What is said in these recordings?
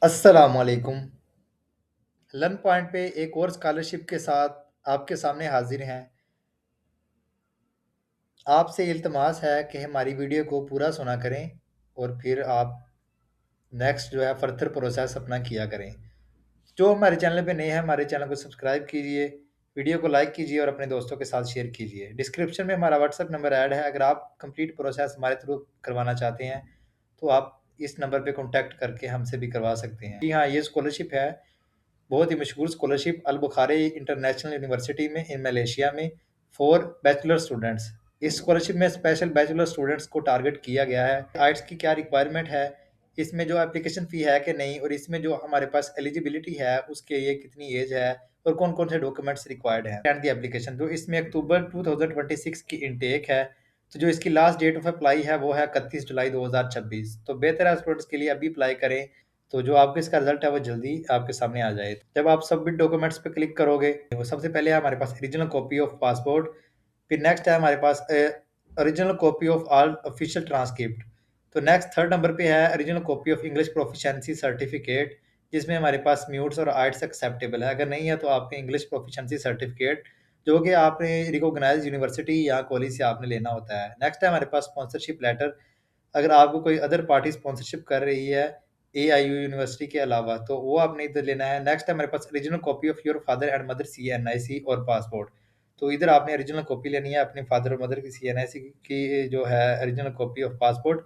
अस्सलामुअलैकुम। Learn point पे एक और स्कॉलरशिप के साथ आपके सामने हाजिर हैं। आपसे इल्तमास है कि हमारी वीडियो को पूरा सुना करें और फिर आप नेक्स्ट जो है फर्दर प्रोसेस अपना किया करें। जो हमारे चैनल पे नए हैं, हमारे चैनल को सब्सक्राइब कीजिए, वीडियो को लाइक कीजिए और अपने दोस्तों के साथ शेयर कीजिए। डिस्क्रिप्शन में हमारा व्हाट्सएप नंबर ऐड है। अगर आप कंप्लीट प्रोसेस हमारे थ्रू करवाना चाहते हैं, तो आप इस नंबर पे कॉन्टैक्ट करके हमसे भी करवा सकते हैं। जी हाँ, ये स्कॉलरशिप है, बहुत ही मशहूर स्कॉलरशिप अल बुखारी इंटरनेशनल यूनिवर्सिटी में इन मलेशिया में फॉर बैचलर स्टूडेंट्स। इस स्कॉलरशिप में स्पेशल बैचलर स्टूडेंट्स को टारगेट किया गया है। आइट्स की क्या रिक्वायरमेंट है, इसमें जो एप्लीकेशन फ़ी है कि नहीं, और इसमें जो हमारे पास एलिजिबिलिटी है उसके लिए कितनी एज है और कौन-कौन से डॉक्यूमेंट्स रिक्वायर्ड हैं। एंड द एप्लीकेशन जो इसमें अक्टूबर 2026 की इनटेक है, तो जो इसकी लास्ट डेट ऑफ अप्लाई है वो है 31 जुलाई 2026। तो बेहतर है स्टूडेंट्स के लिए अभी अप्लाई करें, तो जो आपका इसका रिजल्ट है वो जल्दी आपके सामने आ जाए। जब आप सबमिट डॉक्यूमेंट्स पे क्लिक करोगे, वो सबसे पहले है हमारे पास ओरिजिनल कॉपी ऑफ पासपोर्ट, फिर नेक्स्ट है हमारे पास original copy of all official transcript. तो नेक्स्ट थर्ड नंबर पे है original copy of English proficiency certificate, जिसमें हमारे पास म्यूट्स और आइट्स एक्सेप्टेबल है। अगर नहीं है तो आपके इंग्लिश प्रोफिशिएंसी सर्टिफिकेट जो कि आपने रिकॉग्नाइज्ड यूनिवर्सिटी या कॉलेज से आपने लेना होता है। नेक्स्ट है हमारे पास स्पॉन्सरशिप लेटर। अगर आपको कोई अदर पार्टी स्पॉन्सरशिप कर रही है एआईयू यूनिवर्सिटी के अलावा, तो वो आपने इधर लेना है। नेक्स्ट है हमारे पास original copy of your father and mother CNIC और पासपोर्ट। तो इधर आपने ओरिजिनल कॉपी लेनी है अपने फादर और मदर की सीएनआईसी की जो है ओरिजिनल कॉपी ऑफ पासपोर्ट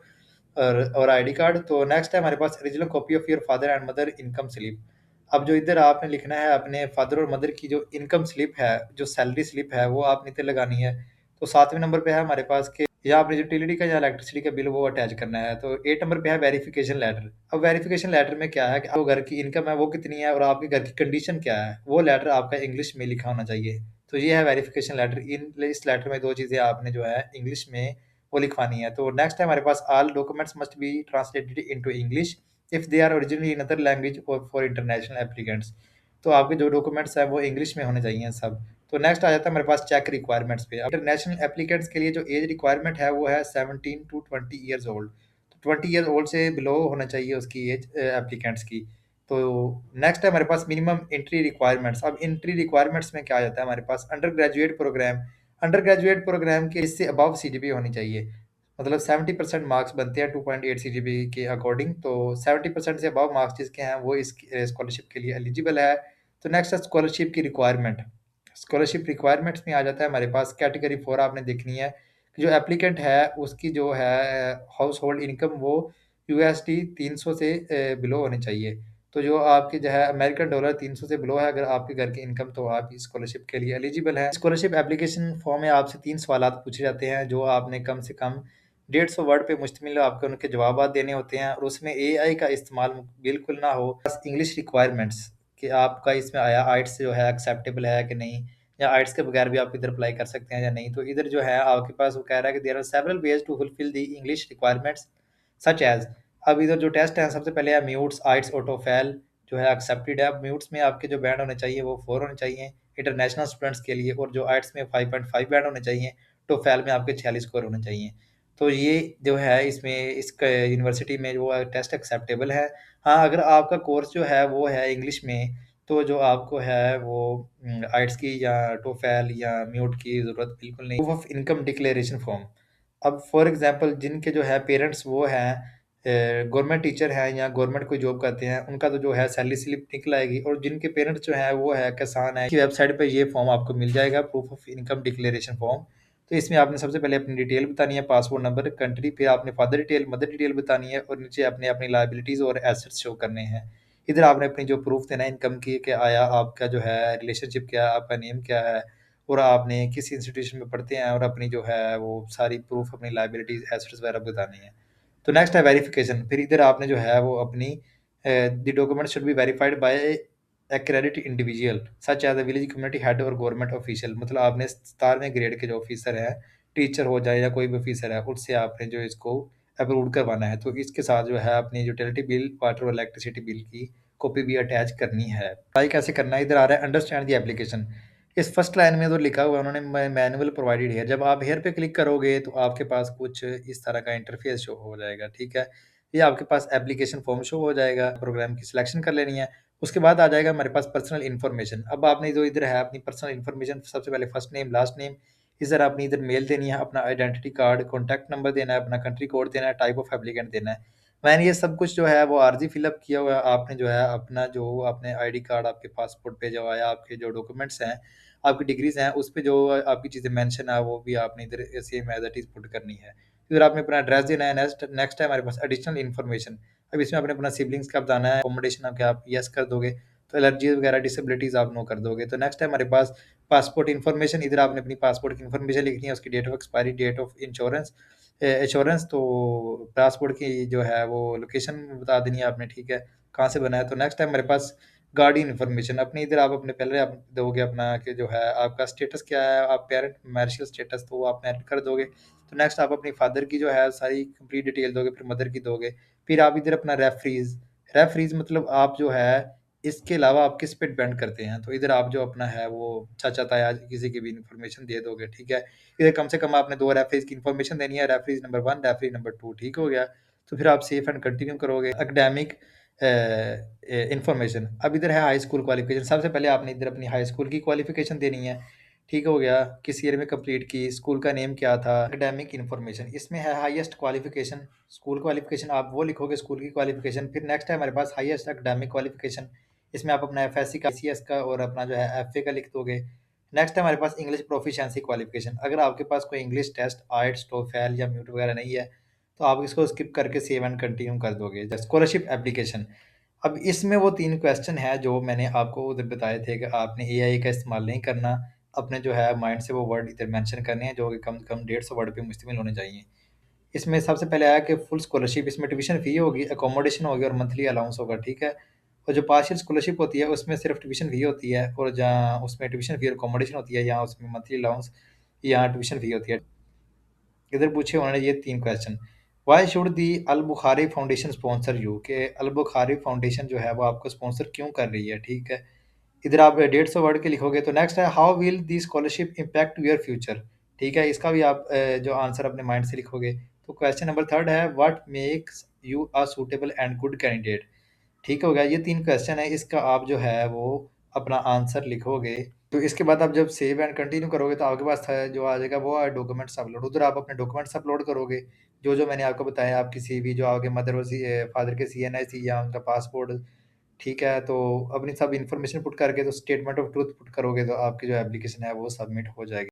और आईडी कार्ड। तो नेक्स्ट है हमारे पास original copy of your father and mother income slip. अब जो इधर आपने लिखना है अपने फादर और मदर की जो इनकम स्लिप है, जो सैलरी स्लिप है, वो आपने इधर लगानी है। तो 7वें नंबर पे है हमारे पास के या आपने यूटिलिटी का या इलेक्ट्रिसिटी का बिल वो अटैच करना है। तो 8 नंबर पे है वेरिफिकेशन लेटर। अब वेरिफिकेशन लेटर में क्या है कि आपको घर की इनकम है वो कितनी है और आपके घर की कंडीशन क्या है, वो लेटर आपका इंग्लिश में लिखा होना चाहिए। तो ये है वेरिफिकेशन लेटर। इस लेटर में 2 चीज़ें आपने जो है इंग्लिश में वो लिखवानी है। तो नेक्स्ट है हमारे पास all documents must be translated into English if they are originally in other language और फॉर इंटरनेशनल एप्लीकेंट्स। तो आपके जो डॉक्यूमेंट्स हैं वो इंग्लिश में होने चाहिए सब। तो नेक्स्ट आ जाता है हमारे पास चेक रिक्वायरमेंट्स पे। इंटरनेशनल एप्लीकेंट्स के लिए जो एज रिक्वायरमेंट है वो है 17 टू 20 ईयर्स ओल्ड। तो 20 ईयर्स ओल्ड से बिलो होना चाहिए उसकी एज एप्लीकेंट्स की। तो नेक्स्ट है हमारे पास मिनिमम एंट्री रिक्वायरमेंट्स। अब एंट्री रिक्वायरमेंट्स में क्या आ जाता है हमारे पास under graduate program. Under graduate program के इससे अबव सीजीपी होनी चाहिए। मतलब 70% मार्क्स बनते हैं 2.8 सीजीपी के अकॉर्डिंग। तो 70% से अबव मार्क्स जिसके हैं वो इस स्कॉलरशिप के लिए एलिजिबल है। तो नेक्स्ट है स्कॉलरशिप की रिक्वायरमेंट। स्कॉलरशिप रिक्वायरमेंट्स में आ जाता है हमारे पास कैटेगरी 4 आपने देखनी है कि जो एप्लीकेंट है उसकी जो है हाउस होल्ड इनकम वो यूएसडी 300 से बिलो होनी चाहिए। तो जो आपके जो है अमेरिकन डॉलर 300 से बिलो है अगर आपके घर की इनकम, तो आप इस स्कॉलरशिप के लिए एलिजिबल हैं। स्कॉलरशिप एप्लीकेशन फॉर्म में आपसे 3 सवालात पूछे जाते हैं जो आपने कम से कम 150 वर्ड पे मुश्तमिल आपको उनके जवाबात देने होते हैं और उसमें एआई का इस्तेमाल बिल्कुल ना हो। बस इंग्लिश रिक्वायरमेंट्स कि आपका इसमें आया आइट्स जो है एक्सेप्टेबल है कि नहीं, या आइट्स के बगैर भी आप इधर अप्लाई कर सकते हैं या नहीं। तो इधर जो है आपके पास वो कह रहा है कि there are several ways to fulfil the English requirements such as. अब इधर जो टेस्ट है सबसे पहले है म्यूट्स आइट्स ऑटोफेल जो है एक्सेप्टेड है। अब म्यूट्स में आपके जो बैंड होने चाहिए वो 4 होने चाहिए इंटरनेशनल स्टूडेंट्स के लिए, और जो आइट्स में 5.5 बैंड होने चाहिए। टोफेल में आपके 46 स्कोर होने चाहिए। तो ये जो है इसमें इस यूनिवर्सिटी में वो टेस्ट एक्सेप्टेबल है। हाँ, अगर आपका कोर्स जो है वो है इंग्लिश में, तो जो आपको है वो आइट्स की या टोफेल या म्यूट की ज़रूरत बिल्कुल नहीं। Proof of income declaration form. अब फॉर एग्जांपल जिनके जो है पेरेंट्स वो हैं गवर्नमेंट टीचर हैं या गवर्नमेंट कोई जॉब करते हैं, उनका तो जो है सैलरी स्लिप निकल आएगी। और जिनके पेरेंट्स जो हैं वो है किसान है, की वेबसाइट पे ये फॉर्म आपको मिल जाएगा, proof of income declaration form. तो इसमें आपने सबसे पहले अपनी डिटेल बतानी है, पासपोर्ट नंबर, कंट्री, फिर आपने फादर डिटेल, मदर डिटेल बतानी है और नीचे आपने अपनी लायबिलिटीज़ और एसेट्स शो करने हैं। इधर आपने अपनी जो प्रूफ देना है इनकम की कि आया आपका जो है रिलेशनशिप क्या है, आपका नेम क्या है और आपने किस इंस्टीट्यूशन में पढ़ते हैं, और अपनी जो है वो सारी प्रूफ अपनी लायबिलिटीज़ एसेट्स वगैरह बतानी है। तो नेक्स्ट है वेरिफिकेशन। फिर इधर आपने जो है वो अपनी the document should be verified by accredited individual such as a village community head और गवर्नमेंट ऑफिशियल। मतलब आपने 17वें ग्रेड के जो ऑफिसर हैं, टीचर हो जाए या कोई भी ऑफिसर है, उससे आपने जो इसको अप्रूव करवाना है। तो इसके साथ जो है अपनी यूटिलिटी बिल, वाटर और इलेक्ट्रिसिटी बिल की कॉपी भी अटैच करनी है। अप्लाई कैसे करना है, इधर आ रहा है अंडरस्टैंड द एप्लीकेशन। इस फर्स्ट लाइन में तो लिखा हुआ है उन्होंने मैनुअल प्रोवाइडेड है। जब आप हेयर पे क्लिक करोगे तो आपके पास कुछ इस तरह का इंटरफेस शो हो जाएगा, ठीक है। ये आपके पास एप्लीकेशन फॉर्म शो हो जाएगा, प्रोग्राम की सिलेक्शन कर लेनी है। उसके बाद आ जाएगा हमारे पास पर्सनल इन्फॉर्मेशन। अब आपने जो इधर है अपनी पर्सनल इन्फॉर्मेशन, सबसे पहले फर्स्ट नेम, लास्ट नेम, इधर आपने इधर मेल देनी है, अपना आइडेंटिटी कार्ड, कॉन्टैक्ट नंबर देना है, अपना कंट्री कोड देना है, टाइप ऑफ एप्लीकेंट देना है। मैंने ये सब कुछ जो है वो आर्जी फिलअप किया हुआ है। आपने जो है अपना जो आपने आईडी कार्ड, आपके पासपोर्ट पे जो आया, आपके जो डॉक्यूमेंट्स हैं, आपकी डिग्रीज हैं, उस पे जो आपकी चीज़ें मेंशन है वो भी आपने इधर same as it is put करनी है। फिर आपने अपना एड्रेस देना है। नेक्स्ट नेक्स्ट है हमारे पास एडिशनल इन्फॉर्मेशन। अब इसमें आपने अपना सिबलिंग्स का बताना है, अकोमोडेशन आपके आप यस कर दोगे, तो एलर्जीज वगैरह डिसेबिलिटीज आप नो कर दोगे। तो नेक्स्ट है हमारे पास पासपोर्ट इन्फॉर्मेशन। इधर आपने अपनी पासपोर्ट की इन्फॉर्मेशन लिखनी है, उसकी date of expiry, date of insurance, insurance, तो पासपोर्ट की जो है वो लोकेशन बता देनी है आपने, ठीक है, कहाँ से बना है। तो नेक्स्ट है हमारे पास गार्डियन इन्फॉर्मेशन। अपनी इधर आप अपने पहले आप दोगे अपना कि जो है आपका स्टेटस क्या है, आप पेरेंट मैरिटल स्टेटस, तो वो आप ऐड कर दोगे। तो नेक्स्ट आप अपनी फादर की जो है सारी कंप्लीट डिटेल दोगे, फिर मदर की दोगे। फिर आप इधर अपना रेफरीज, रेफरीज मतलब आप जो है इसके अलावा आप किस पे डिपेंड करते हैं, तो इधर आप जो अपना है वो चाचा ताया किसी की भी इन्फॉर्मेशन दे दोगे, ठीक है। इधर कम से कम आपने 2 रेफरीज की इन्फॉर्मेशन देनी है, रेफरीज नंबर 1, रेफरी नंबर 2, ठीक हो गया। तो फिर आप सेव एंड कंटिन्यू करोगे। Academic information. अब इधर है हाई स्कूल क्वालिफिकेशन। सबसे पहले आपने इधर अपनी हाई स्कूल की क्वालिफिकेशन देनी है, ठीक हो गया, किस ईयर में कंप्लीट की, स्कूल का नेम क्या था। एकेडमिक इन्फॉर्मेशन, इसमें है हाईएस्ट क्वालिफिकेशन, स्कूल क्वालिफिकेशन आप वो लिखोगे, स्कूल की क्वालिफिकेशन। फिर नेक्स्ट है हमारे पास हाईएस्ट एकेडमिक क्वालिफिकेशन। इसमें आप अपना एफएससी का, सीएस का और अपना जो है एफए का लिख दोगे। नेक्स्ट है हमारे पास इंग्लिश प्रोफिशिएंसी क्वालिफिकेशन। अगर आपके पास कोई इंग्लिश टेस्ट, आइट्स, टोफेल या म्यूट वगैरह नहीं है, तो आप इसको स्किप करके सेव एंड कंटिन्यू कर दोगे। Scholarship application. अब इसमें वो 3 क्वेश्चन है जो मैंने आपको उधर बताए थे कि आपने एआई का इस्तेमाल नहीं करना। अपने जो है माइंड से वो वर्ड इधर मेंशन करने हैं जो कि कम से कम 150 वर्ड पे मुश्तमिल होने चाहिए। इसमें सबसे पहले आया कि फुल स्कॉलरशिप, इसमें ट्यूशन फ़ी होगी, अकोमोडेशन होगी और मंथली अलाउंस होगा, ठीक है। और जो पार्शियल स्कॉलरशिप होती है उसमें सिर्फ ट्यूशन फ़ी होती है, और जहाँ उसमें ट्यूशन फ़ी और अकोमोडेशन होती है, यहाँ उसमें मंथली अलाउंस, यहाँ ट्यूशन फ़ी होती है। इधर पूछे उन्होंने ये 3 question. Why should the Al Bukhari foundation sponsor you, के अल बुखारी फाउंडेशन जो है वो आपको स्पॉन्सर क्यों कर रही है, ठीक है। इधर आप 150 वर्ड के लिखोगे। तो नेक्स्ट है how will the scholarship impact your future, ठीक है, इसका भी आप जो आंसर अपने माइंड से लिखोगे। तो क्वेश्चन नंबर 3 है what makes you a suitable and good candidate, ठीक हो गया। ये 3 क्वेश्चन है, इसका आप जो है वो अपना आंसर लिखोगे। तो इसके बाद आप जब सेव एंड कंटिन्यू करोगे तो आपके पास जो आ जाएगा वो है डॉक्यूमेंट्स अपलोड। उधर आप अपने डॉक्यूमेंट्स अपलोड करोगे, जो मैंने आपको बताया, आपकी सीवी, जो आपके मदर और फादर के सीएनआईसी या उनका पासपोर्ट, ठीक है। तो अपनी सब इन्फॉर्मेशन पुट करके तो स्टेटमेंट ऑफ ट्रुथ पुट करोगे तो आपकी जो एप्लीकेशन है वो सबमिट हो जाएगी।